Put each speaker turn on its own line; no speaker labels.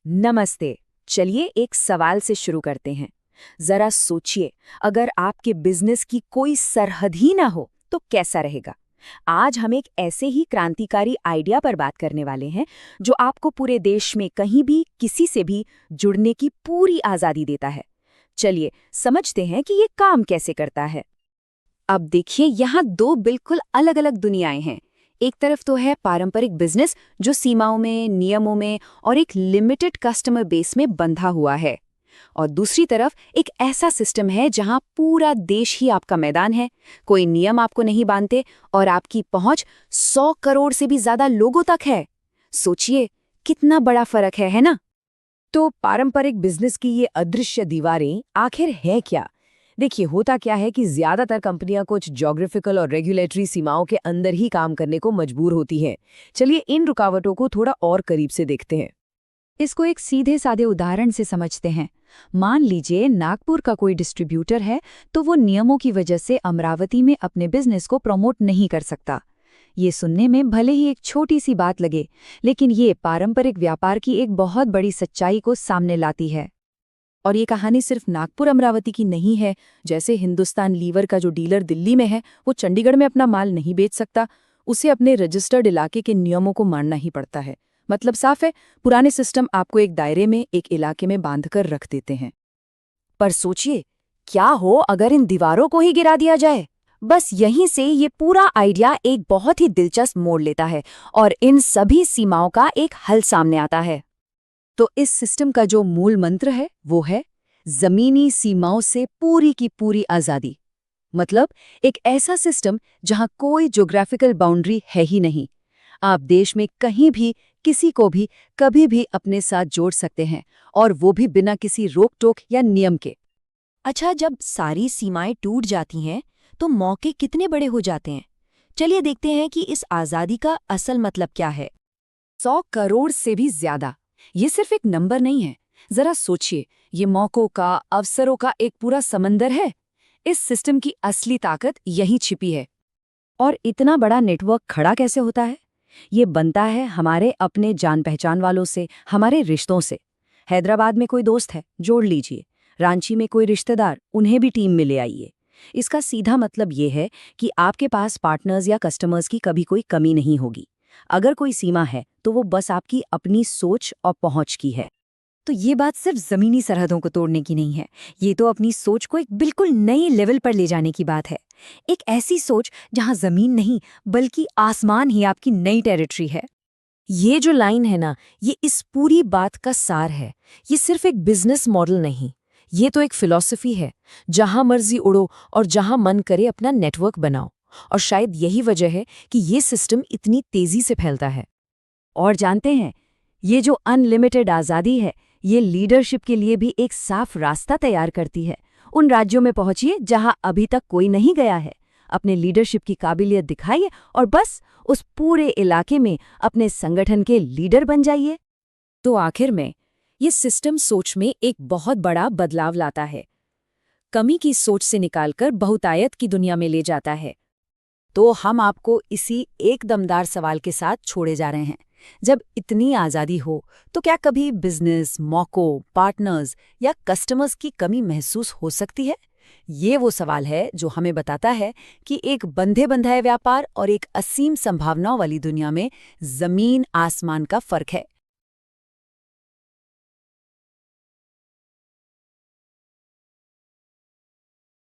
नमस्ते। चलिए एक सवाल से शुरू करते हैं। जरा सोचिए, अगर आपके बिजनेस की कोई सरहद ही ना हो तो कैसा रहेगा। आज हम एक ऐसे ही क्रांतिकारी आइडिया पर बात करने वाले हैं जो आपको पूरे देश में कहीं भी किसी से भी जुड़ने की पूरी आजादी देता है। चलिए समझते हैं कि ये काम कैसे करता है। अब देखिए, यहाँ दो बिल्कुल अलग अलग दुनियाएं हैं। एक तरफ तो है पारंपरिक बिजनेस जो सीमाओं में, नियमों में और एक लिमिटेड कस्टमर बेस में बंधा हुआ है। और दूसरी तरफ एक ऐसा सिस्टम है जहां पूरा देश ही आपका मैदान है, कोई नियम आपको नहीं बांधते और आपकी पहुंच 100 करोड़ से भी ज्यादा लोगों तक है। सोचिए कितना बड़ा फर्क है ना?
तो पारंपरिक बिजनेस की ये अदृश्य दीवारें आखिर है क्या? देखिए, होता क्या है कि ज्यादातर कंपनियां कुछ ज्योग्राफिकल और रेगुलेटरी सीमाओं के अंदर ही काम करने को मजबूर होती हैं। चलिए इन रुकावटों को थोड़ा और करीब से देखते हैं।
इसको एक सीधे साधे उदाहरण से समझते हैं। मान लीजिए नागपुर का कोई डिस्ट्रीब्यूटर है, तो वो नियमों की वजह से अमरावती में अपने बिजनेस को प्रमोट नहीं कर सकता। ये सुनने में भले ही एक छोटी सी बात लगे, लेकिन ये पारंपरिक व्यापार की एक बहुत बड़ी सच्चाई को सामने लाती है।
और ये कहानी सिर्फ नागपुर अमरावती की नहीं है। जैसे हिंदुस्तान लीवर का जो डीलर दिल्ली में है, वो चंडीगढ़ में अपना माल नहीं बेच सकता। उसे अपने रजिस्टर्ड इलाके के नियमों को मानना ही पड़ता है। मतलब साफ है, पुराने सिस्टम आपको एक दायरे में, एक इलाके में बांधकर रख देते हैं।
पर सोचिए, क्या हो अगर इन दीवारों को ही गिरा दिया जाए? बस यहीं से ये पूरा आइडिया एक बहुत ही दिलचस्प मोड़ लेता है और इन सभी सीमाओं का एक हल सामने आता है।
तो इस सिस्टम का जो मूल मंत्र है वो है जमीनी सीमाओं से पूरी की पूरी आजादी। मतलब एक ऐसा सिस्टम जहां कोई ज्योग्राफिकल बाउंड्री है ही नहीं। आप देश में कहीं भी किसी को भी कभी भी अपने साथ जोड़ सकते हैं, और वो भी बिना किसी रोक टोक या नियम के।
अच्छा, जब सारी सीमाएं टूट जाती हैं तो मौके कितने बड़े हो जाते हैं? चलिए देखते हैं कि इस आजादी का असल मतलब क्या है।
100 करोड़ से भी ज्यादा। ये सिर्फ एक नंबर नहीं है। जरा सोचिए, ये मौकों का, अवसरों का एक पूरा समंदर है। इस सिस्टम की असली ताकत यहीं छिपी है।
और इतना बड़ा नेटवर्क खड़ा कैसे होता है? ये बनता है हमारे अपने जान पहचान वालों से, हमारे रिश्तों से। हैदराबाद में कोई दोस्त है, जोड़ लीजिए। रांची में कोई रिश्तेदार, उन्हें भी टीम में ले आइए। इसका सीधा मतलब ये है कि आपके पास पार्टनर्स या कस्टमर्स की कभी कोई कमी नहीं होगी। अगर कोई सीमा है तो वो बस आपकी अपनी सोच और पहुंच की है।
तो ये बात सिर्फ जमीनी सरहदों को तोड़ने की नहीं है, ये तो अपनी सोच को एक बिल्कुल नए लेवल पर ले जाने की बात है। एक ऐसी सोच जहां जमीन नहीं बल्कि आसमान ही आपकी नई टेरिटरी है। ये जो लाइन है ना, ये इस पूरी बात का सार है। ये सिर्फ एक बिजनेस मॉडल नहीं, ये तो एक फिलॉसफी है। जहां मर्जी उड़ो और जहां मन करे अपना नेटवर्क बनाओ। और शायद यही वजह है कि ये सिस्टम इतनी तेजी से फैलता है। और जानते हैं, ये जो अनलिमिटेड आज़ादी है, ये लीडरशिप के लिए भी एक साफ रास्ता तैयार करती है। उन राज्यों में पहुंचिए जहां अभी तक कोई नहीं गया है, अपने लीडरशिप की काबिलियत दिखाइए और बस उस पूरे इलाके में अपने संगठन के लीडर बन जाइए।
तो आखिर में ये सिस्टम सोच में एक बहुत बड़ा बदलाव लाता है। कमी की सोच से निकालकर बहुतायत की दुनिया में ले जाता है। तो हम आपको इसी एक दमदार सवाल के साथ छोड़े जा रहे हैं। जब इतनी आज़ादी हो तो क्या कभी बिजनेस, मौकों, पार्टनर्स या कस्टमर्स की कमी महसूस हो सकती है? ये वो सवाल है जो हमें बताता है कि एक बंधे बंधाए व्यापार और एक असीम संभावनाओं वाली दुनिया में जमीन आसमान का फर्क है।